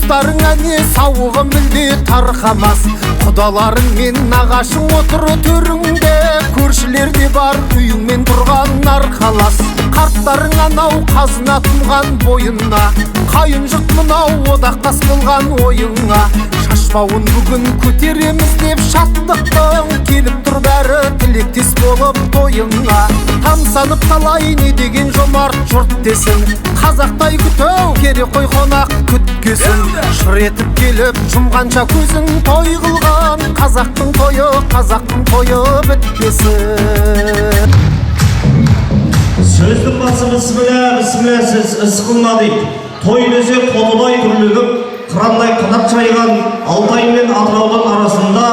туыстарыңа не сауығын білде тарқамас. Құдаларың мен нағашың отыр төріңде, көршілерде бар үйіңмен тұрған арқалас. Қарттарың анау қазына тұнған бойына, қайынжық мынау одақтас болған ойыңа. Шашпауын бүгін көтереміз деп шаттықтың, келіп тұр бәрі тілектес болып тойыңа. Тамсанып талай не деген жомарт жұрт десін, қазақтай күту керек қой қонақ күткесін. Шыр етіп келіп жұмғанша көзін той қылған, қазақтың тойы бітпесін. Сөздің басы бісміллә сіз іс қылма дейді. Той десе қотыдай күрлігіп, қырандай қанат жайған Алтай мен Атыраудың арасында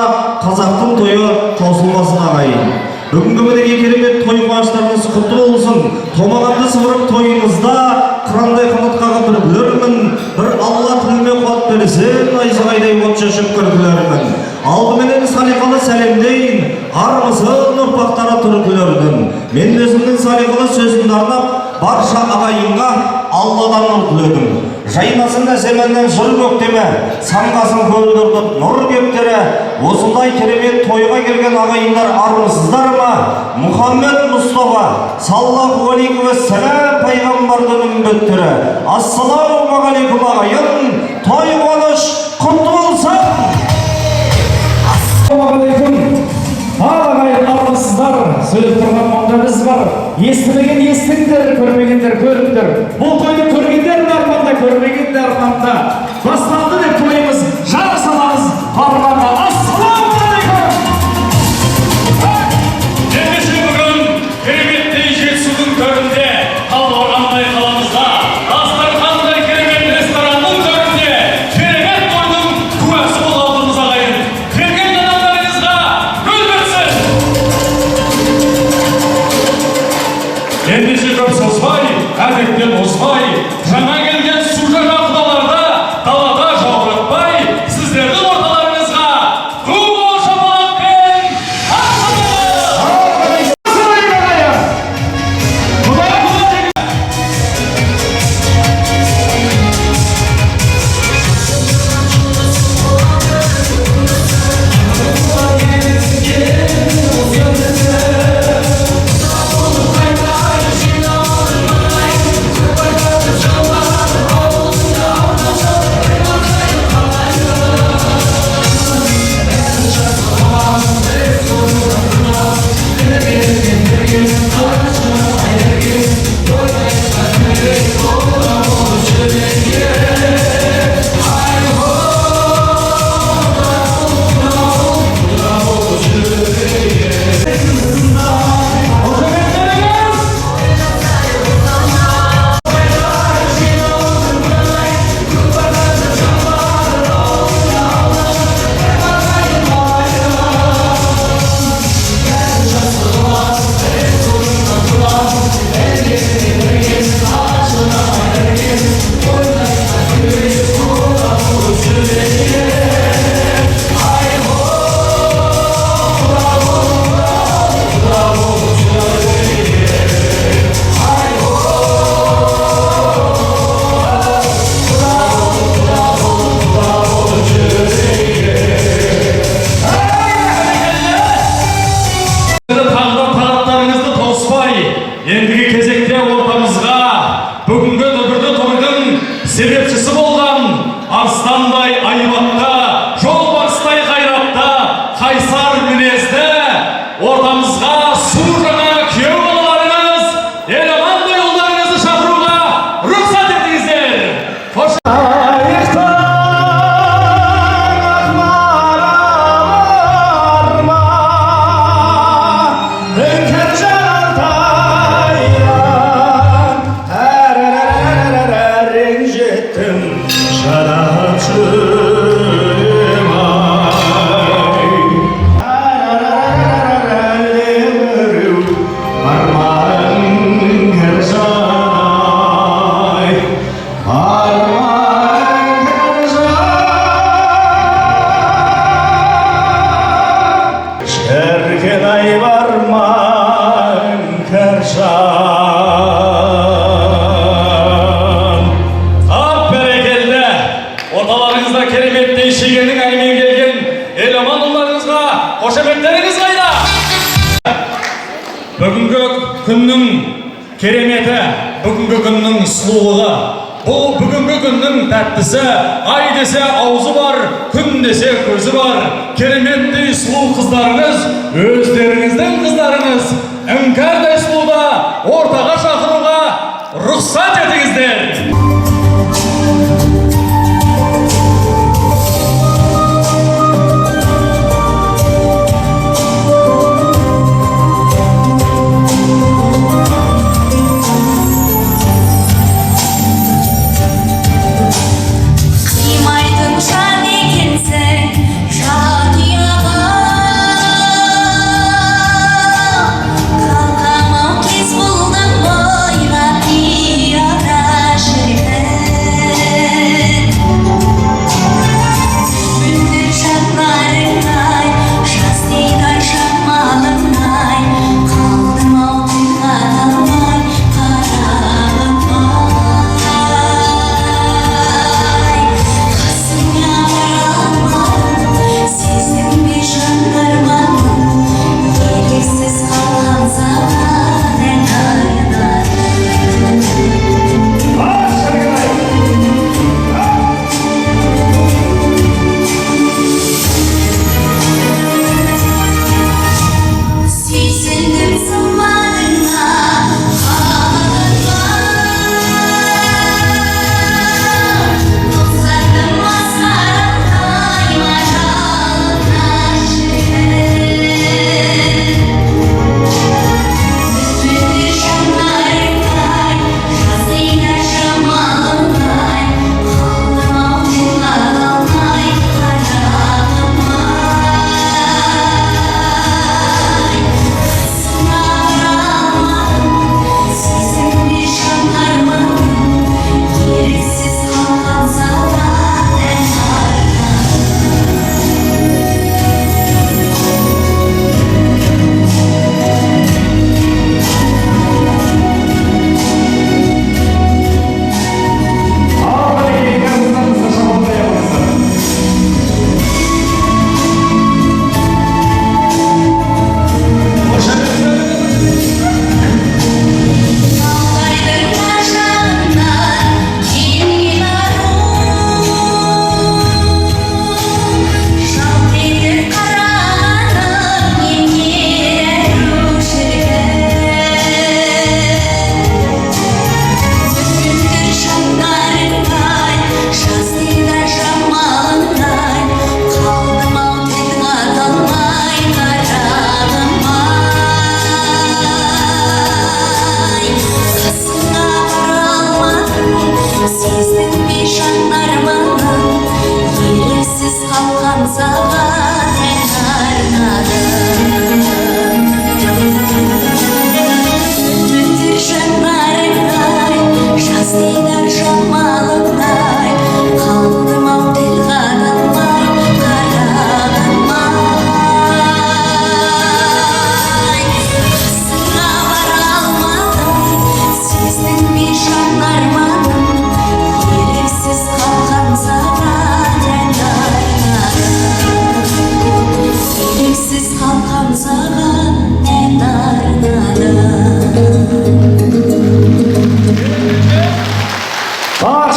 қазақтың тойы таусылмасын ағайын. Бүгінгі мінеге керемет той қуаныштарыңыз құтты болсын. Томағанды сыбырып тойыңызда қырандай қанат қағып бір бүлермін, бір Алла тіліме қуат берсін, айзағайдай от шашып көргілермін. Алдыменен салиқалы сәлемдейін, армысың ұрпақтары түркілердің. Мен өзімнің салиқалы сөзімді арнап, барша ағайынға Алладан нұр тіледім. Жайнасын әсеменнен жыр көктеме, самғасын көлдірді нұр кептері. Осындай керемет тойға келген ағайындар армысыздар ма? Мұхаммед Мұстафа саллаллаху алейхи ва сәлем пайғамбардың үмбеттері. Ассаламу алейкум ағайын, той қуаныш құтты болсын. Ассалаумағалейкум. Ағайын армысыздар, сөйлеп тұрған маңдарыңыз бар. Естімеген естіңдер, көрмегендер көріңдер. Бұл тойды көргендер арманда, көрмегендер арманда. Басталды деп тойымыз, жар саламыз парламға. Ассалаумағалейкум. Ендеше бүгін кереметтей жетісудың төрінде, Талдықорғандай қаламызда, дастархандай керемет ресторанның төрінде, керемет тойдың куәсі бол алдыңыз ағайын. Келген адамдарыңызға гүл берсін. Ендеше көп созбай, әдеттен озбай, жаңа келген су жаңа құдаларда далада жауратпай, бүгінгі күннің кереметі, бүгінгі күннің сұлулығы, бұл бүгінгі күннің тәттісі, ай десе аузы бар, күн десе көзі бар. Кереметтей сұлу қыздарыңыз, өздеріңіздің қыздарыңыз, іңкәрдей сұлуда ортаға шақыруға рұқсат етіңіздер.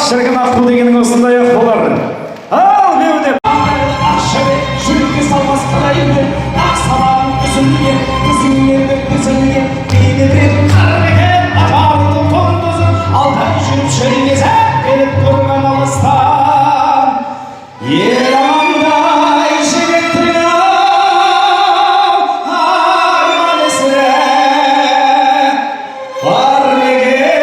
Шіркін аққу дегенің осындай ақ болар. Ал беуде ақшабек жүрекке салмас қырайынды, ақ сабағын үзілген, қызыңенді күзілген, бейді бір қарбекен, атарының тоңдызын, алдай жүріп шөлгезе, келіп көрген алыстан. Ер амандай жігіттің арман есірі, бар мекен.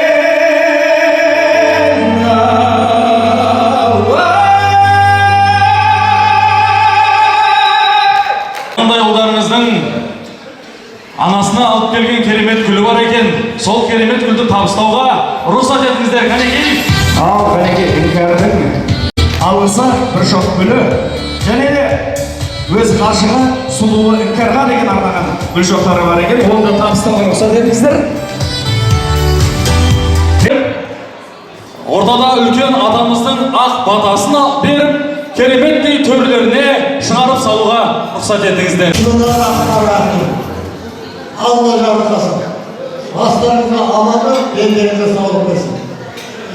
Анасына алып келген керемет гүлі бар екен. Сол керемет гүлді табыстауға рұқсат етіңіздер, кәнекей. Ал кәнекей, іңкәрдің алғысы бір шоқ гүлі, және де өз ғашығы сұлуы іңкәрға деген арнаған гүл шоқтары бар екен. Оны да табыстауға рұқсат етіңіздер. Ортада үлкен атамыздың ақ батасын беріп, кереметтей төрлеріне шығарып салуға рұқсат етіңіздер. Алла жарылқасын. Бастарыңызға амандық, белдеріңізге саулық берсін.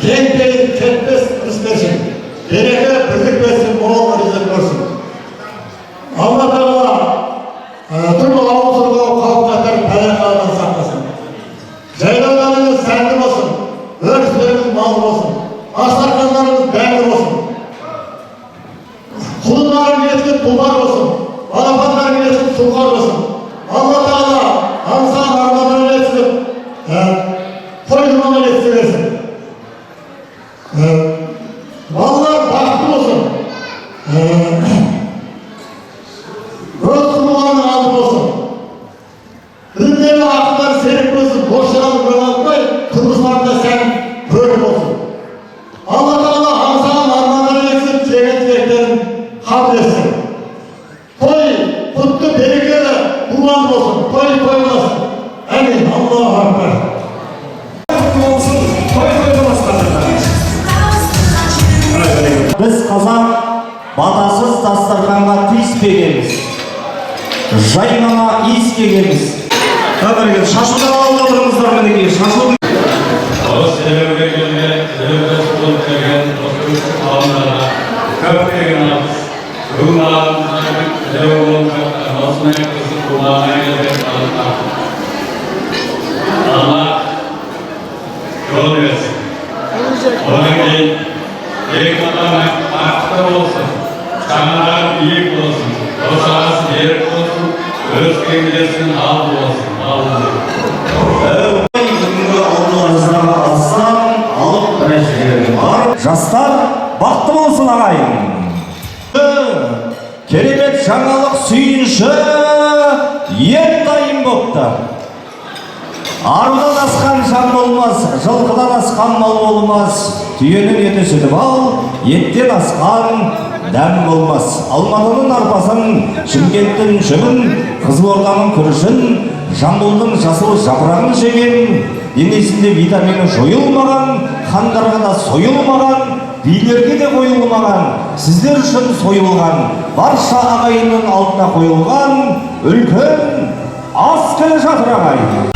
Кең пейіл кетпес ырыс берсін. Береке бірлік берсін, мол ризық берсін. Алла Тағала түрлі ауыл тұрғау қауіп-қатер пәле-қаладан сақтасын. Жайлауларыңыз сәнді болсын, өрістеріңіз мал болсын, дастархандарыңыз дәмді болсын. Құлындарың еткен тұлғар болсын, балапандарың еткен сұңғар болсын. Алла Тағала аңсаған армандарын жеткізіп, той жұманы жеткізерсін. Балалар бақытты болсын. Өз құлығының алды болсын. Ілмелі ақылдар серік болсын, бошыраны бөлалықпай, тұрмыстарында сән бөлі болсын. Алла Тағала аңсаған армандарын жеткізіп, теген тілектерін қабыл етсін. Той құтты берекелі қуанды болсын, той болсын. Әмин. Аллаху акбар. Біз қазақ батасыз дастарханға тиіспегенбіз, жайнама иіскегенбіз. Қазіргі шашудан алып отырыңыздар мінекей, шашудың. Осы елеуге келген, елеуге сұлып келген, осы қауымдарға көптеген алғыс. Бүгін алғымызды елеуінің осынай кісі туғанына келген алғыс. Алла жол берсін. Одан кейін екі адам бақытты болсын, жаңадан биік болсын, досағасы ерік болсын, өз кеңдесін ал болсын. Бүгінгі алдыларыңыздағы алыстан алып біріншілерің бар. Жастар бақытты болсын ағайын. Керемет жаңалық сүйінші ет дайын бопты. Арыдан асқан жан болмас, жылқыдан асқан мал болмас. Түйенің еті сүті бал, еттен асқан дәм болмас. Алматының арпасын, Шымкенттің жүгін, Қызылорданың күрішін, Жамбылдың жасыл жапырағын жеген, денесінде витамині жойылмаған, хандарға да сойылмаған, билерге де қойылмаған, сіздер үшін сойылған, барша ағайынның алдына қойылған үлкен ас келе жатыр ағайын.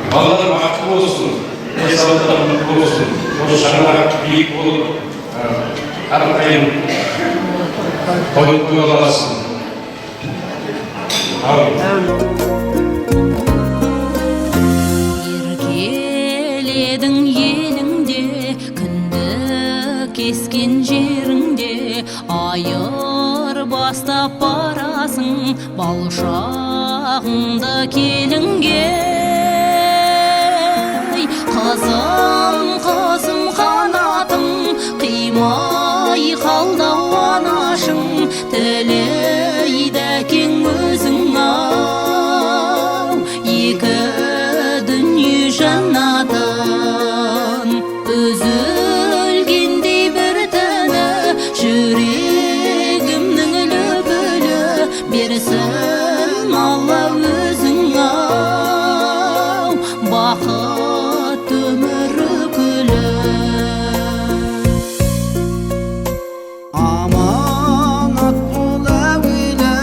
Балалар бақытты болсын, денсаулықтары мықты болсын, осы шаңырақ биік болып, әрқайым тойып тойласын. Еркеледің еліңде, күнді кескен жеріңде, айыр бастап барасың, балшағыңды келінге. Қызым қанатым, қимай қалдау анашың, тілейді кең өзің-ау, екі дүние жаннатын. Үзілгендей бір түні, жүрегімнің лүпілі, берсін Алла өзің-ау, бақыт өмірі күлі. Аманат бол әуелі,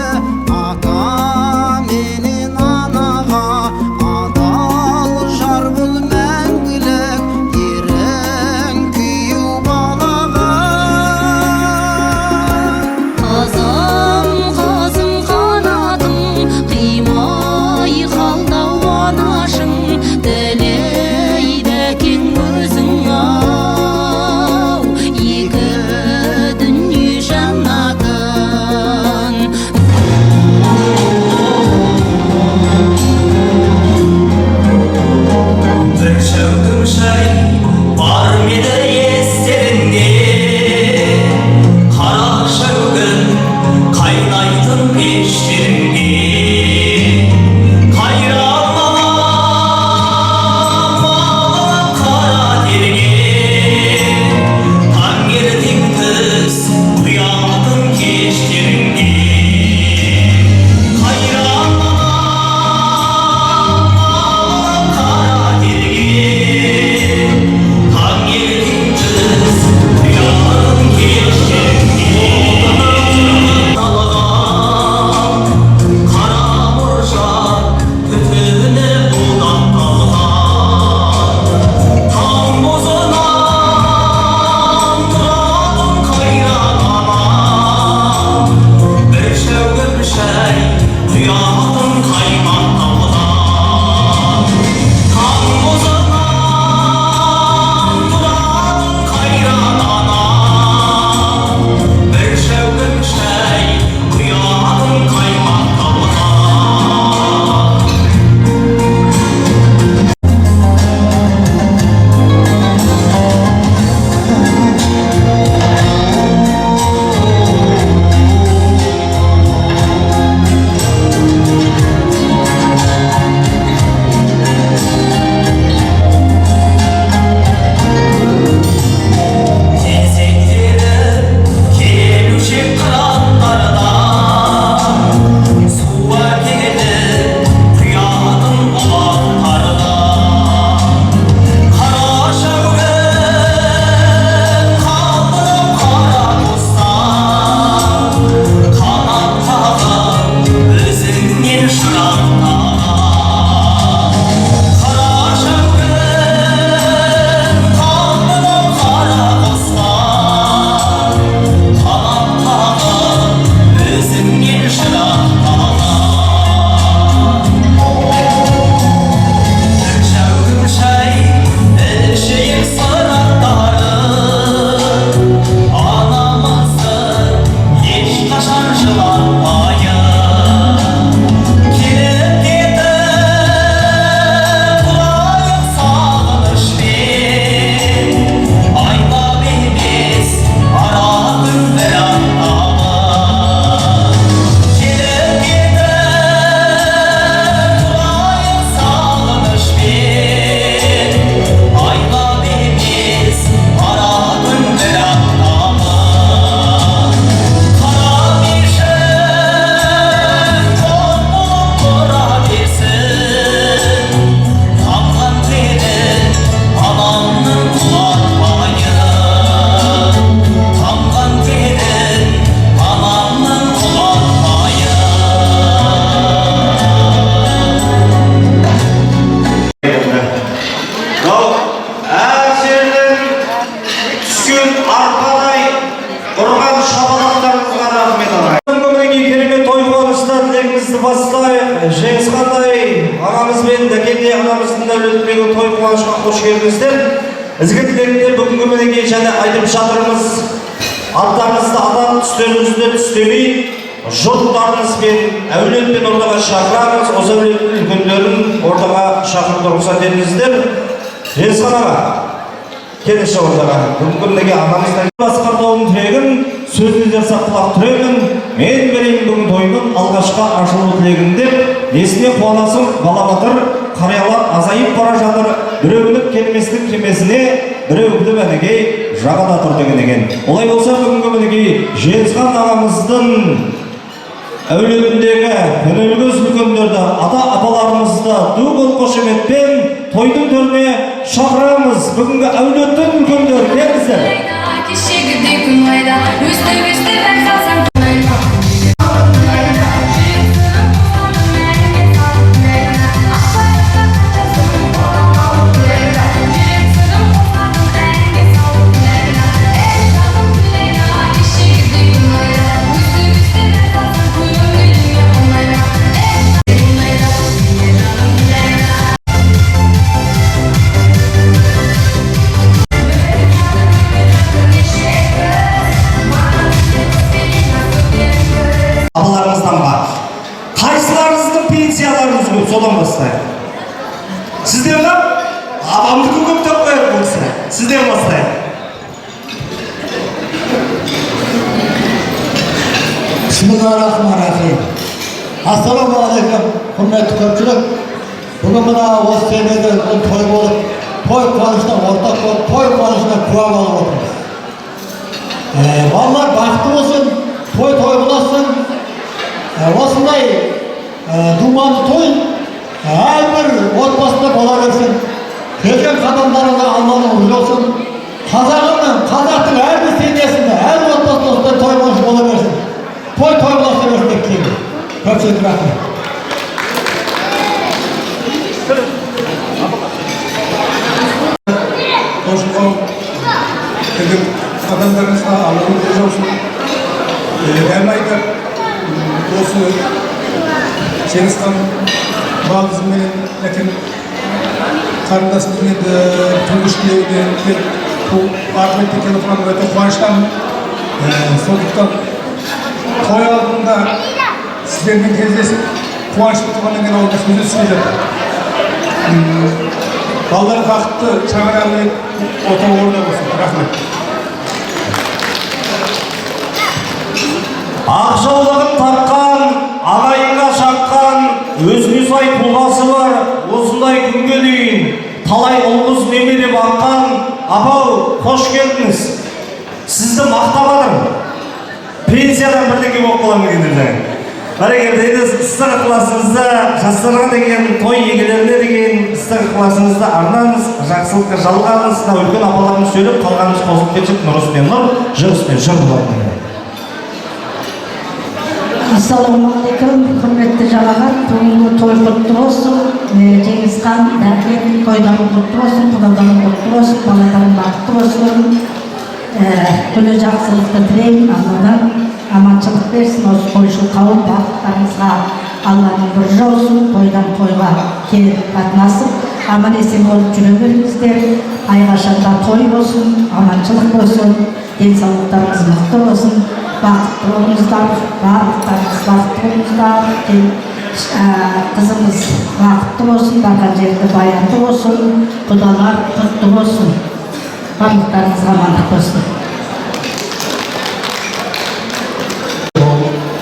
әулетіндегі той қуанышқа қош келдіңіздер. Ізгі тілекте бүгінгі мінекей және айтып жатырмыз. Аттарыңызды адам түстеріңізді түстемей, жұрттарыңыз бен әулет пен ортаға шақырамыз. Осы әулеттің үлкендерін ортаға шақыруды рұқсат етіңіздер. Жеңісхан аға, келесі ортаға. Бүгінгі мінекей ағамыздан басқартуының тілегін сөзіңіздер сақтылақ түрегін. Мен берейін бүгін тойдың алғашқы ашылу тілегін деп, несіне қуанасың бала батыр, қариялар азайып бара жатыр, біреуінің келместің кемесіне, біреуді мінекей жағада тұр деген екен. Олай болса бүгінгі мінекей Жеңісхан ағамыздың әулетіндегі өнелгөз үлкендерді, ата-апаларымызды ду қошеметпен тойдың төріне шақырамыз. Бүгінгі әулеттің үлкендері келіңіздер. Кешегідей күн айда өсті бәк салсаң содан бастайық. Сізден ба? Абамдікі көп деп қойып болса. Сізден бастайық. Bismillahirrahmanirrahim. Assalamualaikum, құрметті көпшілік. Бүгін мына осы семейде той болып, той қуанышына ортақ болып, той қуанышына куә болып отырмыз. Балалар бақытты болсын, той болсын. Осындай думанды той әрбір отбасында бола берсін. Келген қадамдарыңа Алланың ұлы болсын. Қазақтың әрбір семьясында, әрбір отбасында осындай той қуанышы бола берсін. Той болса берсін деп тілеймін. Көпшілік рахмет. Қосылған келген адамдарыңызға Алланың ұлы болсын. Дәл айтып, осы Жеңісхан балымызбен әкем қарындасымызбен тұңғыш тілеуіне арқылы келіп отырған өте қуаныштамын. Сондықтан той алдында сіздермен кездесіп қуанышты тұрғаннан кейін ауылда сөз өткізіп жатыр. Балалар бақытты шаңырағын отау орнына болсын. Рахмет. Ақ жаулығын таққан, ағайынға шаққан, өзіне сай тұлғасы бар, осындай күнге дейін талай ұл-қыз немере баққан. Апау, қош келдіңіз. Сізді мақтап пенсиядан бірдеңе болып қалам дегендер. Бәрекелді, ыстық ықыласыңызды жастарға деген, той егелеріне деген ыстық ықыласыңызды арнаңыз, жақсылыққа жалғаңыз, үлкен апаларымыз сөйлеп қалғанымыз қосылып кетсек, нұрыспен нұр, жығыспен жыр болады. Ассалаумағалейкум, құрметті жалағат, бүгінгі той құтты болсын. Жеңісхан дәрмен тойдан құтты болсын, құдадан құтты болсын, баладан бақытты болсын. Күні жақсылықты тілеймін, Алладан аманшылық берсін. Осы тойшыл қауым бақыттарыңызға Алланың бірі болсын. Тойдан тойға келіп қатынасып, аман есен болып жүре беріңіздер. Айғашанда той болсын, аманшылық болсын, денсаулықтарыңыз мықты болсын. Бақытты болыңыздар, барлықтарыңыз бақытты болыңыздар. Қызымыз бақытты болсын, барған жерде баянды болсын, құдалар құтты болсын. Барлықтарыңызға амандық болсын.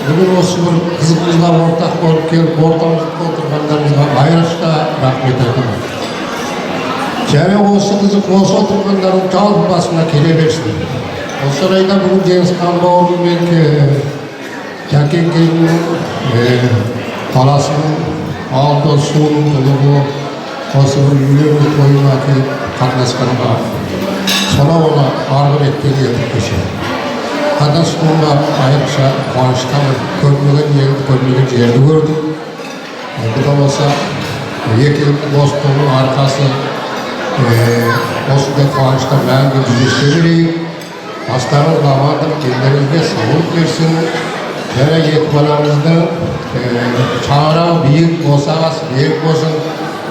Бүгін осы бір қызығымызға ортақ болып келіп, ортамызда отырғандарыңызға айрықша рахмет айтамын. Және осы қызық осы отырғандардың жалпы басына келе берсін. Осы орайда бүгін Жеңісхан бауырым мен Жәкен келіннің баласының алты суының тұлығы осы бір үйлерді тойына келіп қатынасқанға сонау оны арғы беттен ертіп кешеді. Қатынасуға айрықша қуаныштамын. Көрмеген елді, көрмеген жерді көрдім. Бұл да болса екі елдің достығының арқасы осындай қуанышта мәңгі жүздесе берейік. Бастарыңыз амандық, елдеріңізге саулық берсін. Және екі балаңызды шаңырағы биік болсаңыз, биік болсын.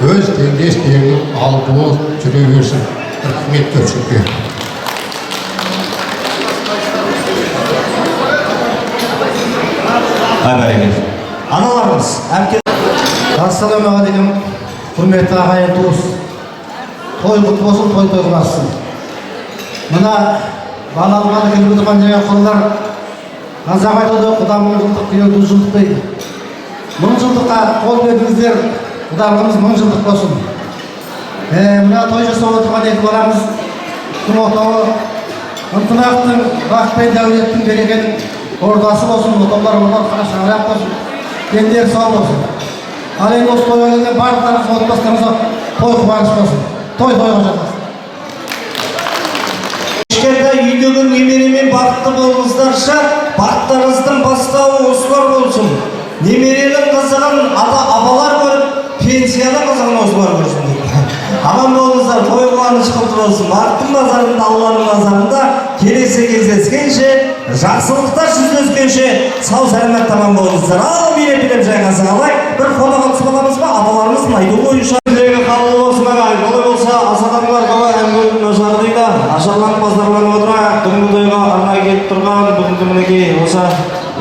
өз теңдестерінің алдуы жүре берсін. Рахмет көпшілікке. Аналарымыз, әпке. Ассалаумағалейкум, құрметті ағайын туыс. Той құтты болсын, той қыласын. Мына балаларға келіп отырған жаңа қолдар қазақ айтады, құда мың жылдық, елу жылдық дейді. 1000 жылдыққа қол бердіңіздер, құдалығымыз 1000 жылдық болсын. Мына той жасап отырған екі баламыз күн отауы ынтымақтың, бақ пен дәулеттің береген ордасы болсын, отаулар қара шаңырақ болсын, дендері сау болсын. Ал енді осы тойға келген барлықтарыңыз отбасыларыңызға той қуаныш болсын. Той-тойға жатасың. Кішкентай үйдегі немеремен бақытты болыңыздарша, бақыттарыңыздың бастауы осылар болсын. Немеренің қызығын абалар көріп, пенсияның қызығын осылар көрсін дейді. Аман болыңыздар, той қуаныш құтты болсын. Бақыттың назарында, Алланың назарында келесі кездескенше, жақсылықтар жүздескенше, сау сәлемет тамам болыңыздар. Ал билеп жайғасың алай. Бір фото қатысып аламыз ба? Апаларымыздың айтуы бойынша қабыл болсын ағай. Олай болса, асадамдар қала әңгімелердің нашар дейді. Нашарланып базарланып отырайық. Бүгінгі тойға арнайы келіп тұрған, бүгінгі мінекей осы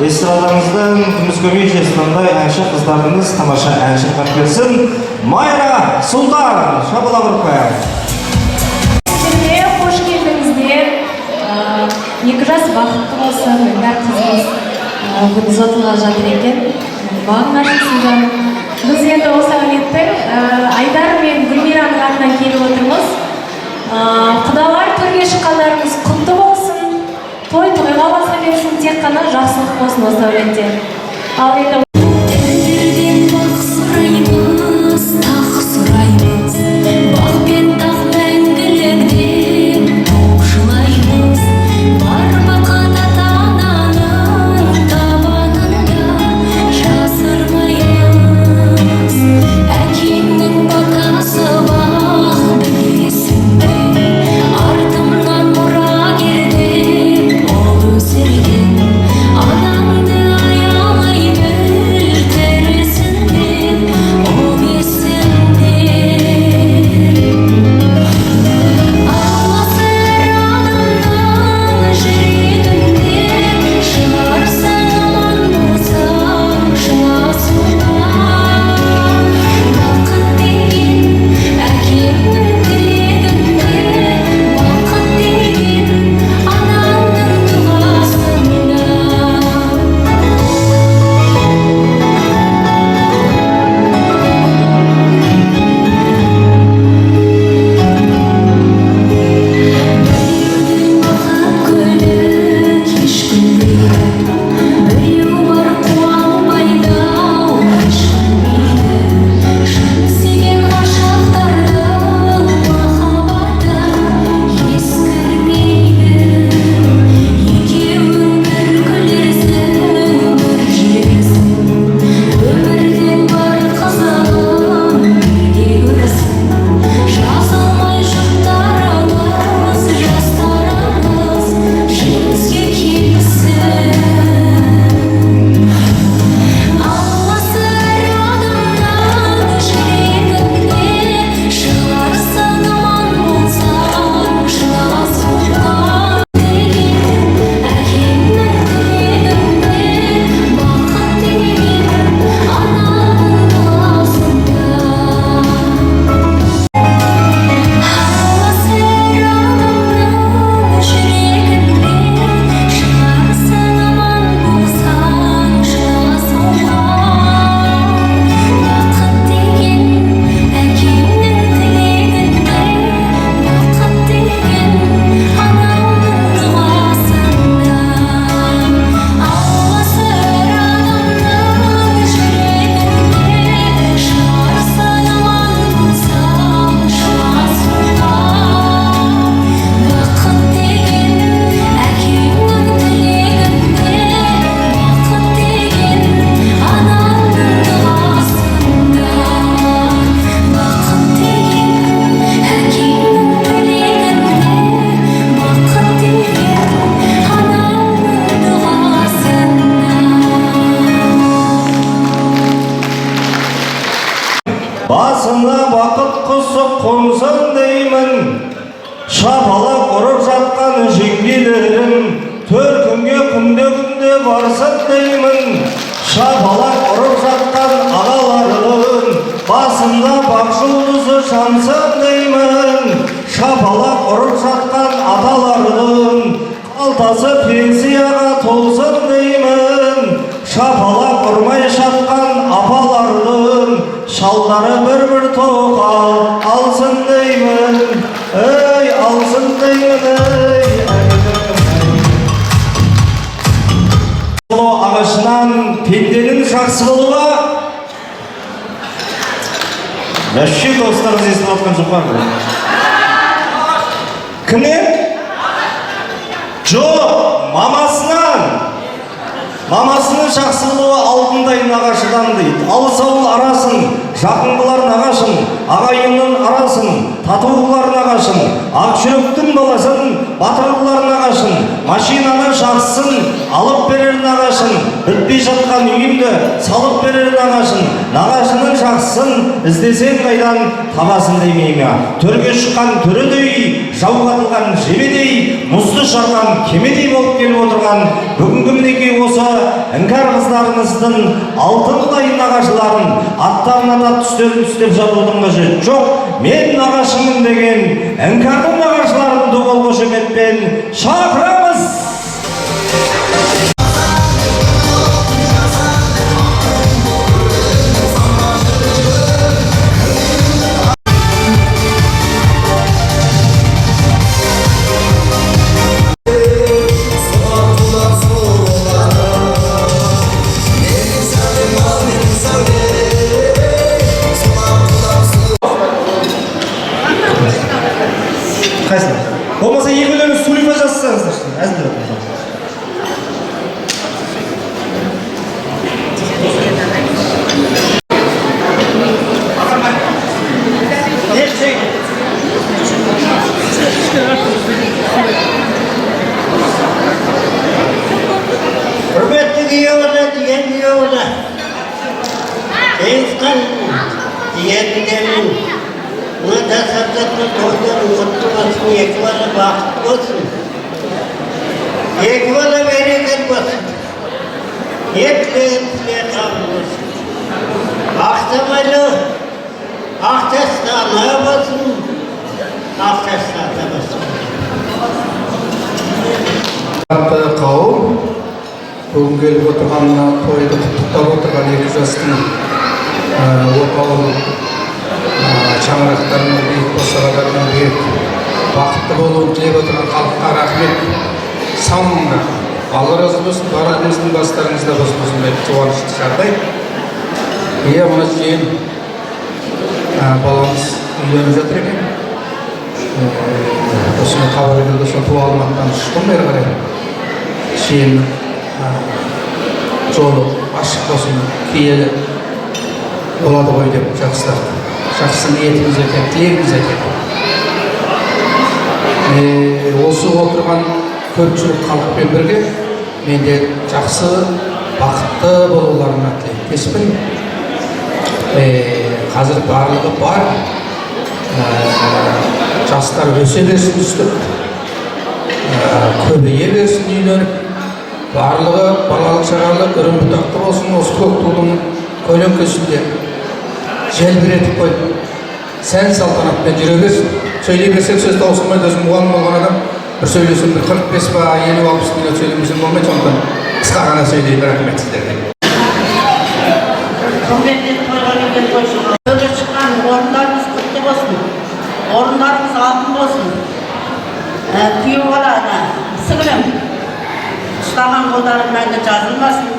эстрадамыздың күміс көмейшесіндей әнші қыздарымыз тамаша әнші қап келсін. Майра Сұлтан, шабыла бұрып қояйық. Сіздерге қош келдіңіздер. Екі жас бақытты болсын, бәр қызымыз бүгін ұзатылған жатыр екен. Бағың ашылсын жаным. Біз енді осы әлеттің Айдар мен Гүлмираның атынан келіп отырмыз. Құдалар төрге шыққандарыңыз құтты болсын. Той тойға баса берсін, тек қана жақсылық болсын осы әлетте. Ал енді Adamdı ayağlaydı басына бақыт құсы қонсын деймін. Шапалақ ұрып жатқан жеңгелерім төркінге күнде барсын деймін. Шапалақ ұрып жатқан ағаларым басында бақ жұлдызы жансын деймін. Шапалақ ұрып жатқан аталарым қалтасы пенсияға толсын деймін. Шапалақ ұрмай жатқан апалардың шалдары бір тоқал алсын деймін. Ей, алсын деймін, ей. Ағашынан пенденің жақсы болуға вообще достарыңыз естіп отқан жоқ па? Кімнен? Жоқ, мамасының жақсы болуы алтындай нағашыдан дейді. Алыс ауыл арасын, жақын қылар нағашын, ағайынның арасын, тату қылар нағашын, ақжүректің баласын, батыр қылар нағашын, машинаны жақсын, алып берер нағашын, бітпей жатқан үйімді салып берер нағашын, нағашының жақсын іздесең қайдан табасын демей ме? Төрге шыққан төредей, жауға атылған жебедей, мұзды жарған кемедей болып келіп отырған бүгінгі мінекей осы іңкәр қыздарымыздың алтындай нағашыларын аттарын атап түстерін түстеп жатудың қажеті жоқ. Мен нағашымын деген іңкәрдің нағашыларын доғал қошеметпен шақырамыз. Болмаса екі өлеңі сулифа жазсаңыздар, әзілдеп отырмыз. Құрметті күйеуіне, деген күйеуіне, Жеңісхан дегендерін мына жасап жатқан тойларын құтты болсын, екі бала бақытты болсын, екі бала берекет болсын, екі тілек қабыл болсын. Ақтамайлы, ақтасты ана болсын, ақтасты ата болсын. Қауым бүгін келіп отырған тойды құттықтап отырған екі жастың орталық шаңырақтарының биік босағаларының биік бақытты болуын тілеп отырған халыққа рахмет. Сау болыңдар. Алла разы болсын, барлығымыздың бастарыңызда болсын осындай қуанышты жағдай. Иә, мына жиен баламыз үйленіп жатыр екен. Осыны хабар келді, сол туа алматыдан шықтым бері қарай. Жиеннің жолы ашық болсын, киелі болады ғой деп жақсы ниетіміз екен, тілегіміз екен. Осы отырған көпшілік халықпен бірге мен де жақсы, бақытты болуларына тілектеспін. Қазір барлығы бар, жастар өсе берсін үстіп, көбейе берсін үйленіп, барлығы балалық шағалы үрім бұтақты болсын, осы көк тудың көлеңкесінде желбіретіп қойып, сән салтанатпен жүре берсін. Сөйлей берсек сөз таусылмайды, өзім мұғалім болған адам бір сөйлесін, бір 45 ба, 50-60 минут сөйлемесем болмайды, сондықтан қысқа ғана сөйлейін, рахмет сіздерге. Құрметті тойға келген тойшылар, тойға шыққан орындарыңыз құтты болсын, орындарыңыз алтын болсын. Күйеу бала, сіңілім, ұстаған қолдарың мәңгі жазылмасын,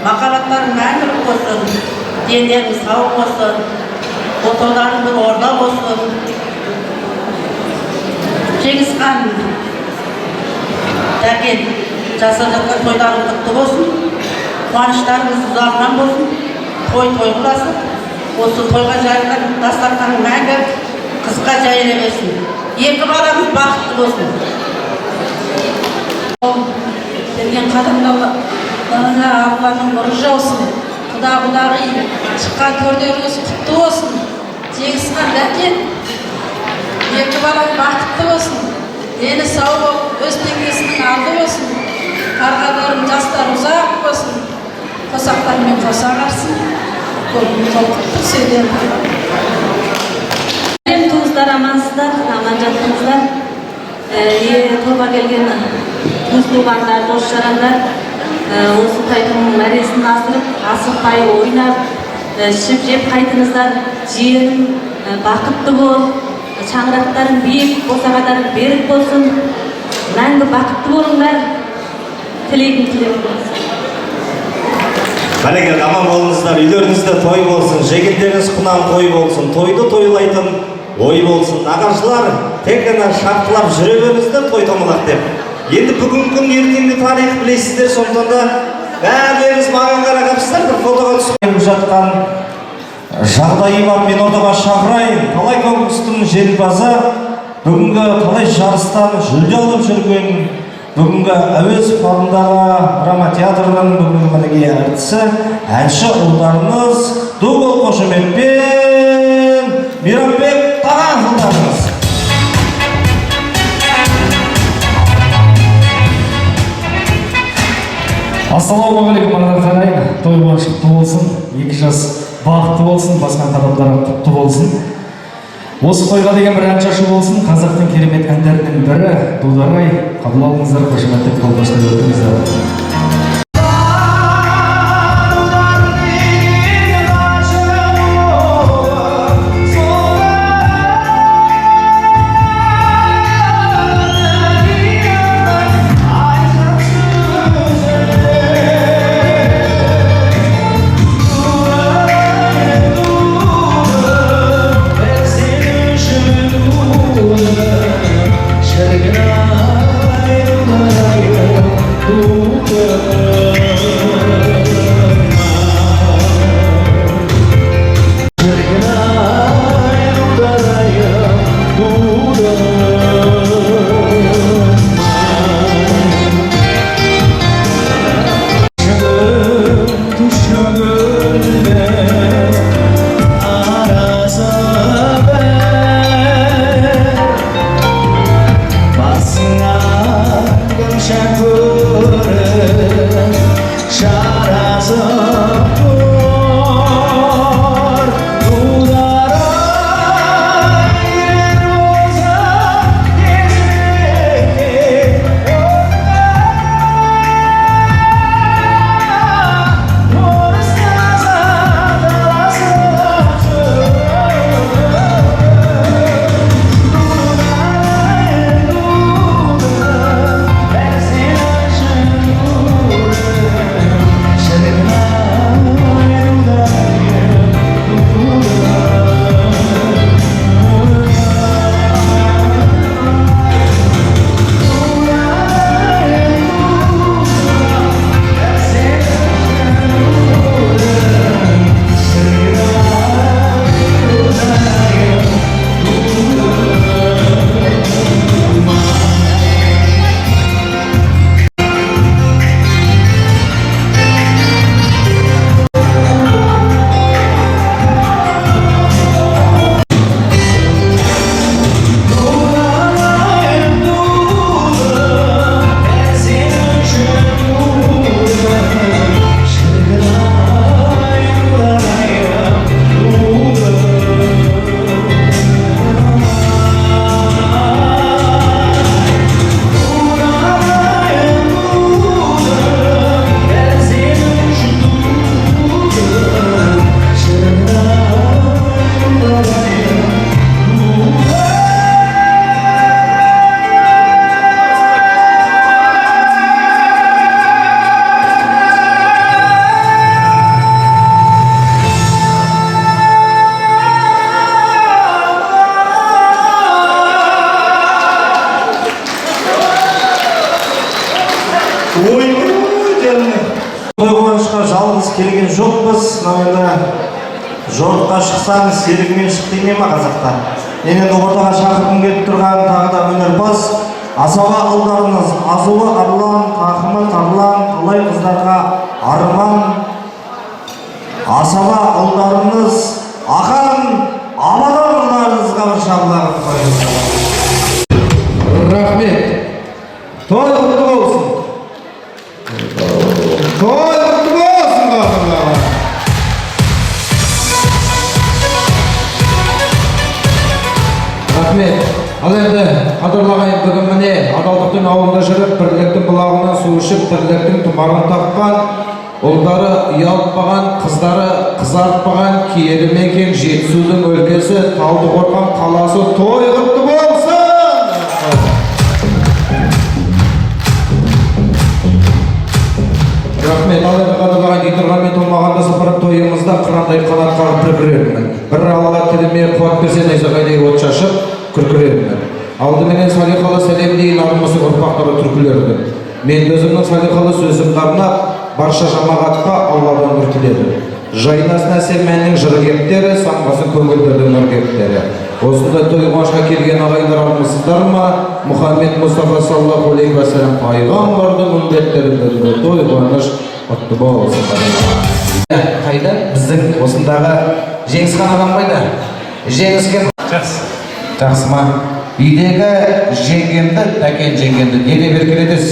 махаббаттарың мәңгілік болсын, дендерің сау болсын, отауларың бір орда болсын. Жеңісхан дәкен жасап жатқан тойларың құтты болсын, қуаныштарыңыз ұзағынан болсын, той қыласың, осы тойға жайылған дастарханың мәңгі қызға жайыла берсін. Екі баламыз бақытты болсын. Берген қадамдауға Алланың нұры жаусын. Құда-құдағи шыққан төрдеріңіз құтты болсын. Жеңісхан Дәкен, екі балаң бақытты болсын, дені сау болып, өз теңдесінің алды болсын, қарғаларың жастар ұзақ болсын, қосақтармен қоса қарсын, құтты сөйлем. Сәлем туыстар, амансыздар, аман жаттыңыздар. Тойға келген туыс туғандар, дос жарандар, осы тойдың мәресін асырып, асықпай ойнап, ішіп жеп қайтыңыздар. Жиенім бақытты бол, шаңырақтарың биік, босағадарың берік болсын. Мәңгі бақытты болыңдар. Тілегім болсын. Бәлеге аман болыңыздар, үйлеріңізде той болсын, жегендеріңіз құнан қой болсын, тойды тойлайтын ой болсын. Нағашылар тек қана шапқылап жүре беріңіздер той томалақ деп. Енді бүгінгі күн ертеңгі тарих білесіздер, сондықтан да бәрілеріңіз маған қарағапсыздар, бір фотоға түсіп жатқан жағдайы бар. Мен ортаға шақырайын, талай конкурстың жеңімпазы, бүгінгі талай жарыстан жүлде алып жүрген, бүгінгі әуезов атындағы драма театрының бүгінгі мінеге әртісі, әнші ұлдарымыз ду бол қошеметпен Мейрамбек Таған ұлдарымыз. Ассалаумағалейкум, ағайын. Той құтты болсын, 2 жас бақытты болсын, басқан қадамдары құтты болсын. Осы тойға деген бір ән шашу болсын. Қазақтың керемет әндерінің бірі Дударай. Қабыл алыңыздар, қошеметтеп қолпаштап өтіңіздер. жалғыз келген жоқпыз. Жорыққа шықсаң серігімен шық дейме ма қазақта? Енді ортаға шақырғым келіп тұрған тағы да өнерпаз асаба ұлдарымыз Азулы Арлан, Тақымы Тарлан, талай қыздарға арман. Асаба ұлдарымыз Ақан Аман шабыларын қойыңыздар. Рахмет. Той құтты болсын. Той құтты болсын батырлар. Рахмет. Ал енді қадырлағайын бүгін міне адалдықтың ауылында жүріп, бірліктің бұлағынан су ішіп, бірліктің тұмарын тапқан, ұлдары ұялтпаған, қыздары қызартпаған киелі мекен Жетісудың өлкесі Талдықорған қаласы той құтты болсын. Рахмет. Ал енді қадырлағайын дейтұрғанмен толмағанда сыпырып тойымызда қырандай қанат қағып күркірермін. Бір алла тіліме қуат берсе найзағайдай от шашып күркірермін. Алдыменен салиқалы сәлем дейін армысы ұрпақтары түркілерді. Мен өзімнің салиқалы сөзімді арнап, барша жамағатқа Алладан нұр тіледім. Жайнасын әсем мәннің жыр кептері, самғасын көңілдердің нұр кептері. Осындай той қуанышқа келген ағайындар армысыздар ма? Мұхаммед Мұстафа саллаллаху алейхи ва саллям пайғамбардың үмбеттерінде той қуаныш құтты болсын. Қайда? Біздің осындағы Жеңісхан ағам қайда? Жеңіскен жақсы ма? Үйдегі жеңгемді, тәкен жеңгемді неде беркелетесіз?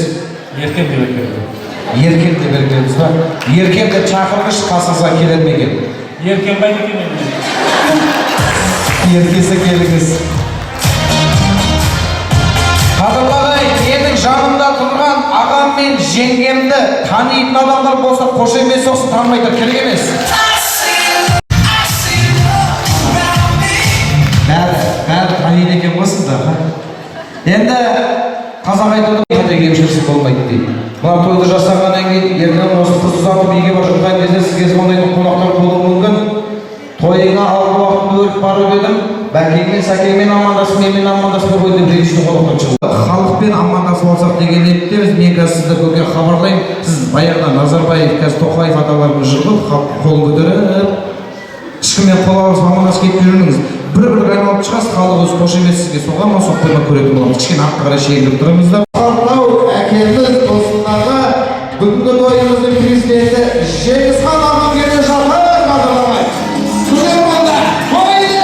Еркем деп еркеледі. Еркем деп еркелетесіз ба? Еркемді шақырғыш қасыңызға келер ме екен? Еркем қайда екен енді? Еркесі келіңіз. Қадырлағай, менің жанымда тұрған ағам мен жеңгемді танитын адамдар болса қошемет соқсын, танымайтын керек емес. Бәрі таниды екен осында. Енді қазақ айтады, қате кемшіліксіз болмайды дейді. Мына тойды жасағаннан кейін ертең осы қыз ұзатып үйге барып жатқан кезде сізге звондайтын қонақтар болуы мүмкін. Тойыңа алғы уақытында өріп барып едім, бәкеңмен сәкеңмен амандасып, менімен амандаспай қой деп ренішті қонақтар шығды. Халықпен амандасып алсақ деген ниеттеміз. Мен қазір сізді көке хабарлаймын. Сіз баяғыда Назарбаев, қазір Тоқаев аталарымыз жүріп, қол көтеріп, ешкіммен қол алысып амандасып кетіп жүрмеңіз. Бір-бір айналып шығасыз, халық өзі қошемет сізге соға ма, соқпай ма көретін боламыз. Кішкене артқа қарай шегініп тұрамыз да. Мынау әкеміз осындағы бүгінгі тойымыздың президенті Жеңісхан ағам келе жатыр, қадырламай. Күземонда, тойды!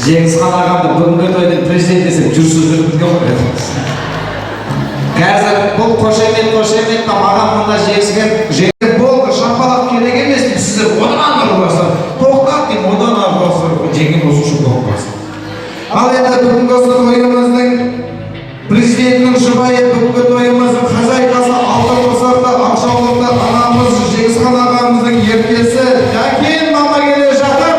Жеңісхан ағамды бүгінгі тойдың президент десем жүрсіз жүріп біткен ғой. Қазір бұл қошемет маған мында жеңіскен болды, шапалақ керек емес, сіздер одан арыласыр. Тоқтат деп одан арыласыр. Жеңген осы үшін тоқтасын. Ал енді бүгінгі осы тойымыздың президентінің жұбайы, бүгінгі тойымыздың хозяйкасы Алтын Қосарда Ақшаулықта анамыз Жеңісхан ағамыздың еркесі Жәкен мама келе жатыр.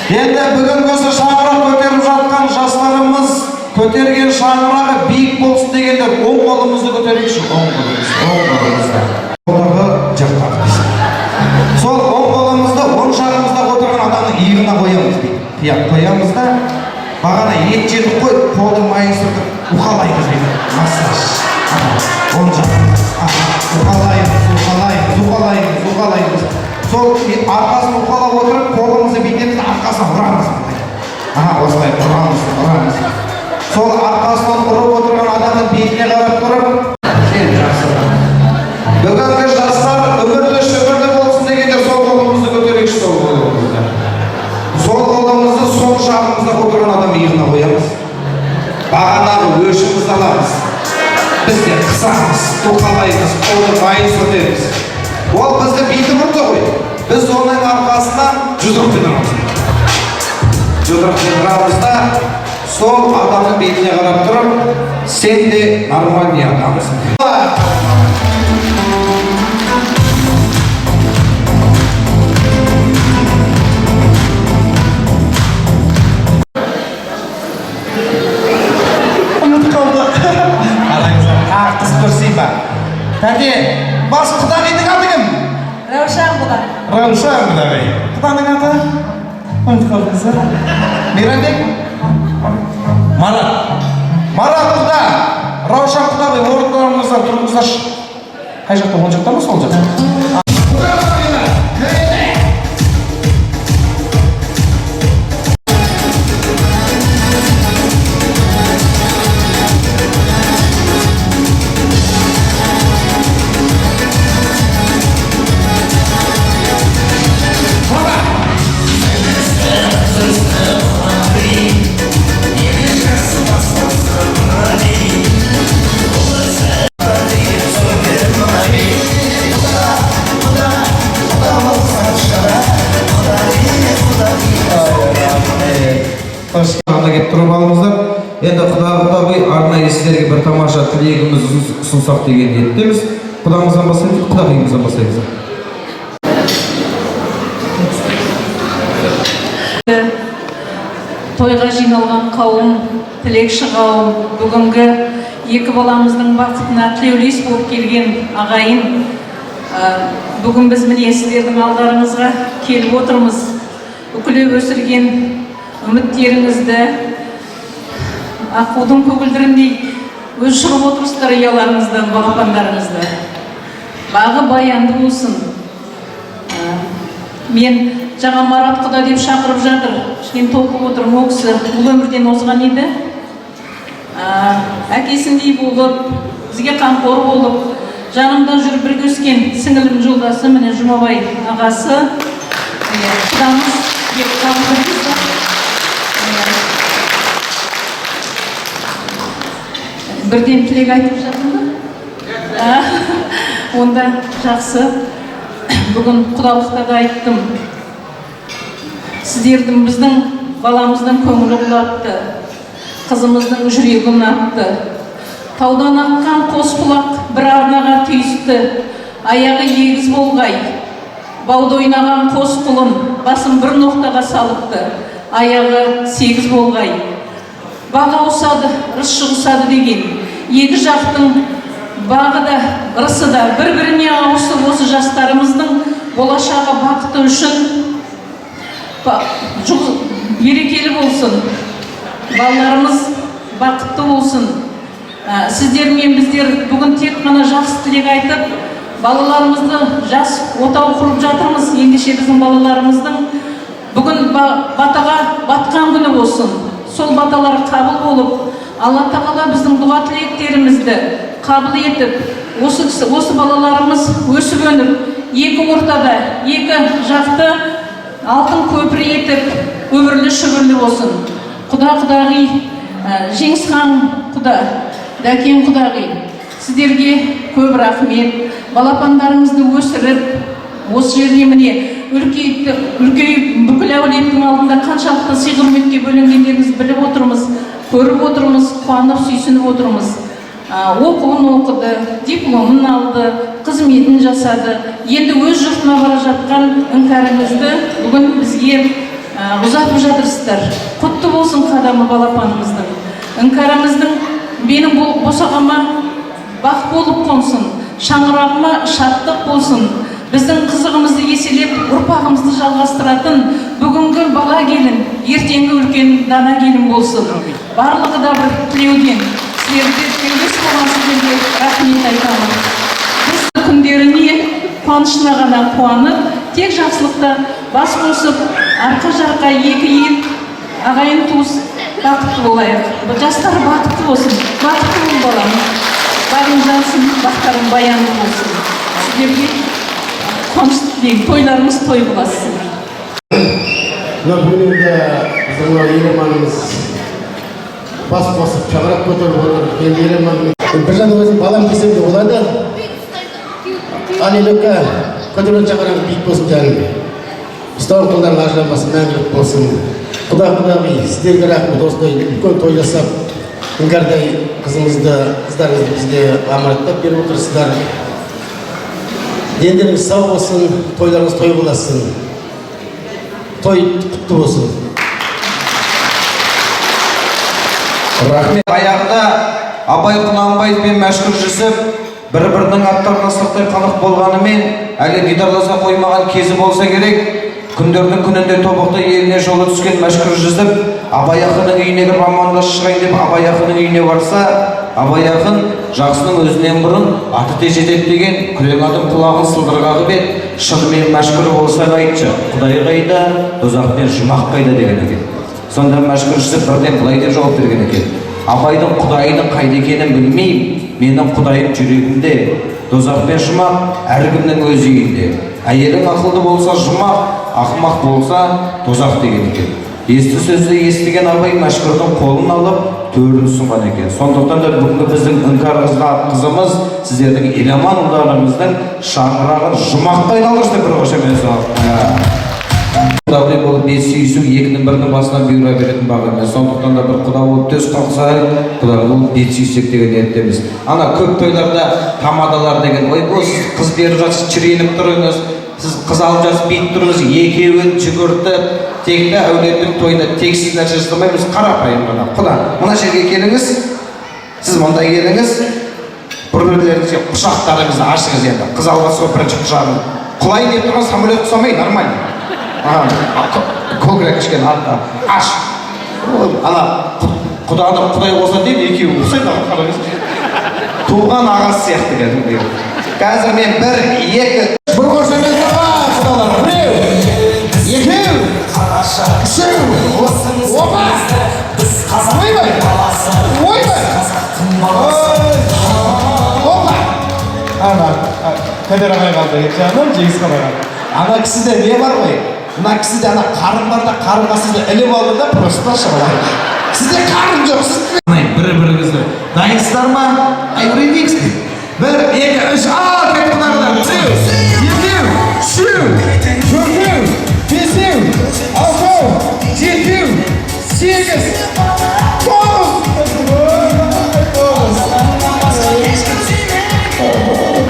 Енді бүгін осы шаңырақ көтеріп жатқан жастарымыз көтерген шаңырағы биік болсын дегендер оң қолымызды көтерейікші. Оң қолымызды. Сол оң қолымызды оң жағымызда отырған адамның иығына қоямыз дейді. Қоямыз да бағана ет жедік қой, қолдың майын сүртіп уқалаймыз дейді. Массаж. Оң жағымыз. Уқалаймыз. Сол арқасын уқалап отырып, қолымызды бетемізді арқасына ұрамыз. Осылай ұрамыз. Сол арқасынан ұрып отырған адамның бетіне қарап тұрып, қоймаймыз. Бағанағы өршімізді аламыз. Біз де қысамыз, тоқалаймыз, қолды майын сүртеміз. Ол бізді бүйтіп ұрды ғой. Біз оның арқасынан жұдырықпен ұрамыз. Жұдырықпен ұрамыз да сол адамның бетіне қарап тұрып, сен де нормальный адамсың. Қыз көрсей ба? Тәке, басы құдағайдың аты кім? Раушан құда. Раушан құдағай. Құданың аты? Ұмытып қалдыңыз. Мейрамбек? Марат. Марат құда. Раушан құдағай орындарыңыздан тұрыңыздаршы. Қай жақта, оң жақта ма, сол жақта? Келіп тұрып алыңыздар. Енді құдай арнайы сіздерге бір тамаша тілегімізді ұсынсақ деген ниеттеміз. Құдамыздан бастаймыз, құдағайымыздан бастаймыз. Тойға жиналған қауым, тілекші қауым, бүгінгі екі баламыздың бақытына тілеулес болып келген ағайын, бүгін біз міне сіздердің алдарыңызға келіп отырмыз. Үкілеп өсірген үміттеріңізді аққудың көгілдіріндей өшіріп отырсыздар ұяларыңыздан, балапандарыңызды. Бағы баянды болсын. Мен жаңа Марат құда деп шақырып жатыр. Кішкене толқып отырмын, ол кісі бұл өмірден озған еді. Әкесіндей болып, бізге қамқор болып, жанымда жүріп бірге өскен сіңілім жолдасы, міне Жұмабай ағасы, құдамыз деп қабылдаймыз. Бірден тілек айтып жатырмын ба? Онда жақсы. Бүгін құдалықта да айттым. Сіздердің біздің баламыздың көңілі құлапты, қызымыздың жүрегі ұнапты. Таудан аққан қос құлақ бір арнаға түйісті, аяғы егіз болғай. Бауда ойнаған қос құлын басын бір ноқтаға салыпты, аяғы сегіз болғай. Бағы ауысады, ырыс шығысады деген. Екі жақтың бағы да, ырысы да бір-біріне ауысып, осы жастарымыздың болашағы бақыты үшін берекелі болсын. Балаларымыз бақытты болсын. Сіздер мен біздер бүгін тек қана жақсы тілек айтып, балаларымызды жас отау құрып жатырмыз. Ендеше біздің балаларымыздың бүгін батаға батқан күні болсын. Сол баталар қабыл болып, Алла тағала біздің дұға тілектерімізді қабыл етіп, осы балаларымыз өсіп өніп, екі ортада, екі жақты алтын көпір етіп, өмірлі шүбірлі болсын. Құдағи, Жеңісхан құда, Дәкен құдағи, сіздерге көп рахмет. Балапандарыңызды өсіріп, осы жерде міне үлкейіп бүкіл әулеттің алдында қаншалықты сый құрметке бөленгендеріңізді біліп отырмыз, көріп отырмыз, қуанып сүйсініп отырмыз. Оқуын оқыды, дипломын алды, қызметін жасады. Енді өз жұртына бара жатқан іңкәріңізді бүгін бізге ұзатып жатырсыздар. Құтты болсын қадамы балапанымыздың. Іңкәріміздің менің босағама бақ болып қонсын, шаңырағыма шаттық болсын. Біздің қызығымызды еселеп, ұрпағымызды жалғастыратын бүгінгі бала келін, ертеңгі үлкен дана келін болсын. Барлығы да бір тілеуден, сіздерді тілеулес болған сіздерге рахмет айтамын. Біз күндеріне қуанышына ғана қуанып, тек жақсылықта бас қосып, арқа-жарқа екі ел, ағайын туыс бақытты болайық. Жастар бақытты болсын, бақытты бол балам. Бағың жансын, бақтарың баянды болсын. Сіздерге қуанышты тілеймін, тойларыңыз той боласыздар. Бүгін енді біздің еліманымыз бас қосып шаңырақ көтеріп отыр. Енді еремін. Bir жағынан өзім балам десем де болады. Аллилуйя. Көтерген шаңырақ биік болсын жаным. Ұстаған қолдарың ажырамасын, мәңгілік болсын. Құдай, сіздерге рахмет, осындай үлкен той жасап, іңкәрдай қыздарыңызды бізге аманаттап беріп отырсыздар. Дендеріңіз сау болсын, тойларыңыз той боласын. Той құтты болсын. Рахмет. Аяғында Абай Құнанбаевпен мәшһүр жүсіп, бір-бірінің аттарына сырттай қанық болғанымен, әлі дидарласа қоймаған кезі болса керек. Күндердің күнінде тобықты еліне жолы түскен мәшһүр жүсіп, Абай ақынның үйіне кіріп амандасып шығайын деп Абай ақынның үйіне барса, Абай ақын жақсының өзінен бұрын аты тез жетеді деген күрең атын құлағын сылдырғағы бет, шынымен мәшһүр болсаң айтшы, Құдай қайда, дозақ пен жұмақ қайда деген екен. Сонда мәшһүр жүсіп бірден былай деп жауап берген екен: Абайдың Құдайының қайда екенін білмеймін, менің Құдайым жүрегімде, дозақ пен жұмақ әркімнің өз үйінде. Әйелің ақылды болса жұмақ, ақымақ болса тозақ деген екен. Есті сөзді естіген Абай мәшһүрдің қолын алып төрін ұсынған екен. Сондықтан да бүгінгі біздің іңкәр қызымыз сіздердің еламан ұлдарыңыздың шаңырағын жұмаққа айналдырсын, бір қошемет салып. Құда болып бес сүйісу екінің бірінің басынан бұйыра беретін бақ емес. Сондықтан да бір құда болып төс қалса, құда болып бет сүйсек деген ниеттеміз. Ана көп тойларда тамадалар деген, ой бұл сіз қыз беріп жатсыз, шіреніп тұрыңыз, сіз қыз алып жатсыз, бейт тұрыңыз, екеуін жүгіртіп, текті әулеттің тойына тексіз нәрсе жасамаймыз. Қарапайым ғана. Құда, мына жерге келіңіз, сіз мұнда келіңіз, бір-бірлеріңізге құшақтарыңызды ашыңыз енді. Қыз алып жатсыз, бірінші құшағын құлайын деп тұрған самолет құсамай, нормально. Көкірек кішкене артта аш. Ана Құданы Құдай болса деп екеуі ұқсайды, қараңыз. Туған ағасы сияқты кәдімгі. Қазір мен бір, екі, бір қошемет құдалар. Біреу, екеу, үшеу, опа! Ойбай! Ойбай! Опа! Ана, Кәдер ағай қалды, жаным, жегіз қалаған. Ана кісіде не бар ғой? Мына кісіде ана қарын бар да қарынға сізді іліп алды да просто шығалай. Сізде қарын жоқ, сіз бір-біріңізді дайынсыздар ма? Айбырайдыңыз бе? Бір, екі, үш, ал, кет құдағылар. Біреу, екеу, үшеу, төртеу, бесеу, алтау, жетеу, сегіз,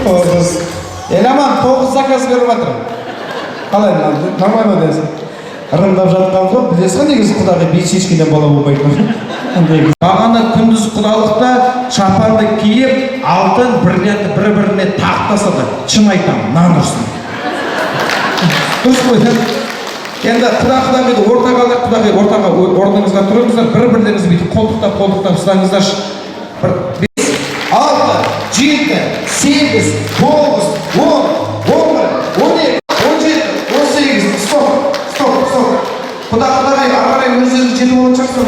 тоғыз. Еламан, 9 заказ беріп жатыр. Қалай, нормально дейсің? Ырымдап жатқан жоқ, білесің негізі құдағы бет шешкеннен бала болмайды. Бағана күндіз құдалықта шапанды киіп, алтын бір-біріне тақтасады. Шын айтам, нан ұрсын. Дұрыс қой, енді құда бейді ортаға алып, құдағай ортаға орныңызға тұрыңыздар, бір-бірлеріңіз бейді қолтықтап ұстаңыздар. 5, 6, 7, 8, 9, 10, 11, 12, 17, 18, стоп. Құдағай, ағарай өздеріңіз жетіп олып шақсың.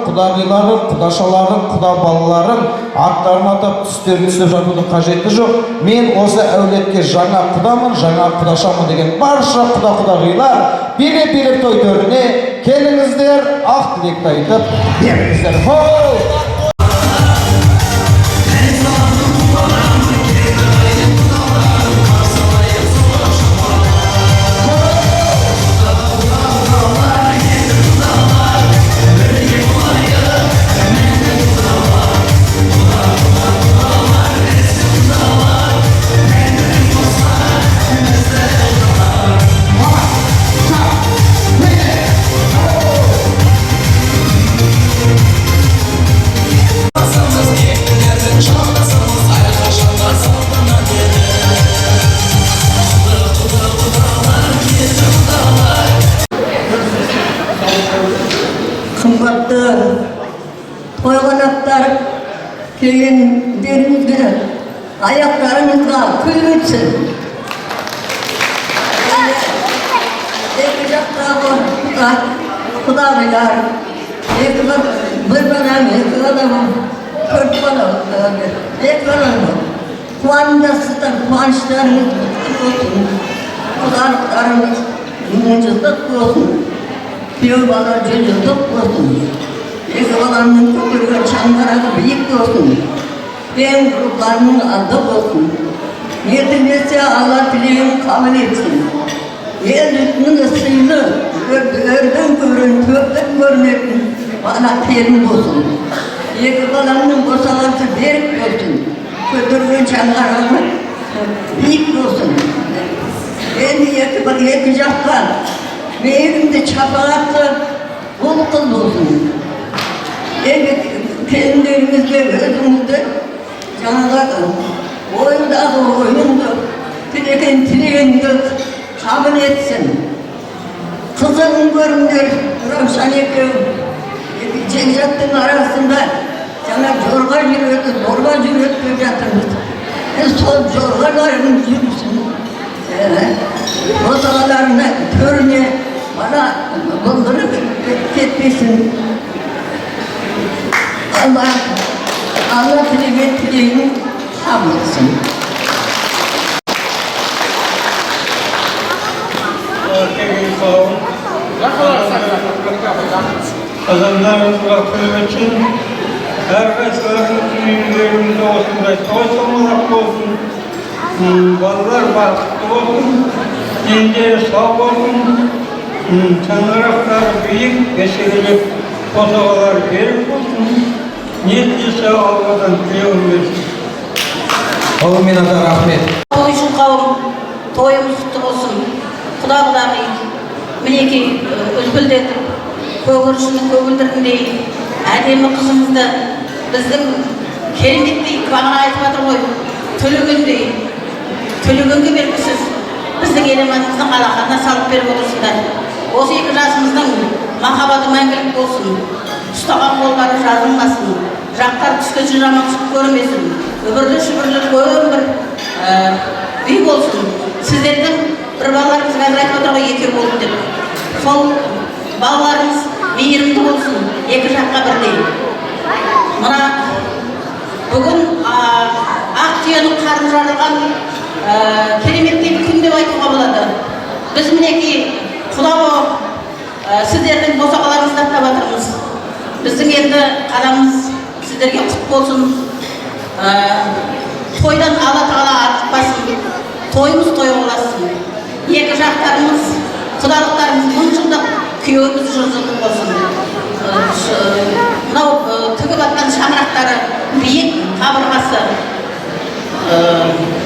Құдағиларым, құдашаларым, құда балаларым, аттарын атап түстерін түсіп жатудың қажеті жоқ. Мен осы әулетке жаңа құдамын, жаңа құдашамын деген барша құдағилар билеп той төріне келіңіздер, ақ тілекті айтып беріңіздер. Қымбатты той қонақтар, келгендеріңізге аяқтарыңызға күл өтсін. Екі жақтағы құдағилар, бір балам, екі балам, төрт балам, екі балам. Қуаныңдасыздар, қуаныштарыңыз болсын. Құдалықтарыңыз мұңжыздық болсын. Kuyov bala жүзілдік болсын. Екі баланың көтерген шаңырағы биік болсын. Ең рухларының арды болсын. Ертеңдесе Алла тілегін қабыл етсін. Ел жұртының сыйлы, өрден көрін, төптен көрінетін бала келін болсын. Екі баланың босағасы берік болсын. Көтерген шаңырағы биік болсын. Енді екі жаққа мейірімді шапағатты бұл қыз болсын. Енді келіндеріңізге өзіңізді жаңағы ойындағы ойынды, тілегенді қабыл етсін. Қызығын көріңдер, Раушан екеуі жекжаттың арасында жаңа жорға жүреді, зорға жүреді деп жатырмыз. Сол жорғаларын жүрсін. Босағаларына, төріне бара бұлдырып кетпесін. Алла тілеген тілегін қабыл етсін. Kazanlarımızla kulüp için herkesin ünlülerinde olsun, toysunlar olsun, ballar bakıklı olsun, gençleri sağ olsun, çanaraklar büyük, vesile fotoğraflar verip olsun, niyetliyse Allah'tan dileğim versin. Oğlum da rahmet. Той үшін қауым, тойымыз құтты болсын. Құда-құдағи, мінеки үлпілдетіп, көгіршінің көгілдіріндей әдемі қызымызды біздің кереметтей бағана айтып жатыр ғой, төлегенге бергісіз біздің еліміздің алақанына салып беріп отырсыңдар. Осы екі жасымыздың махаббаты мәңгілік болсын, ұстаған қолдары жазылмасын, жақтар түскенше жаманшылық көрмесін, үбірлі-шүбірлі үлкен бір үй болсын. Сіздердің бір балаларыңыз қазір айтып отыр ғой, екеу болды деп. Сол балаларыңыз мейірімді болсын, екі жаққа бірдей. Мына бүгін ақ түйенің қарны жарылған кереметтей бір күн деп айтуға болады. Біз мінеки құда болып сіздердің босағаларыңызды аттап жатырмыз. Біздің енді қадамымыз сіздерге құт болсын. Тойдан Алла Тағала артықпасын. Тойымыз той боласын. Екі жақтарымыз, құдалықтарымыз 1000 жылдық, күйеуіміз 100 жылдық болсын. Мынау тігіп атқан шаңырақтары биік, қабырғасы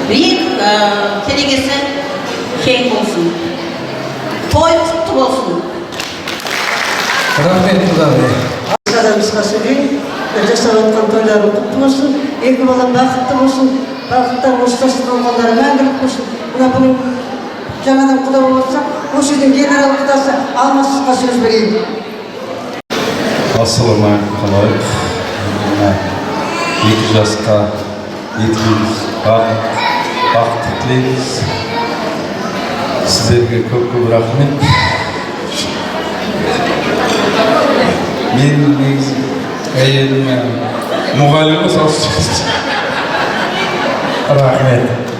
биік, керегесі кең болсын. Той құтты болсын. Rahmet Құдағи. Адамызға сөйлейін, жасап жатқан тойлары құтты болсын, екі бала бақытты болсын, бақыттар қоштасып қалғандары мәңгілік болсын. Мына бүгін жаңадан құда болса, осы үйдің генерал құдасы Алмасовқа сөз берейін. Ассалаумағалейкум, қалайық. Екі жасқа етілеміз, бақыт тілейміз. Сіздерге көп рахмет. Мен негізі әйеліме мұғалімі салып рахмет.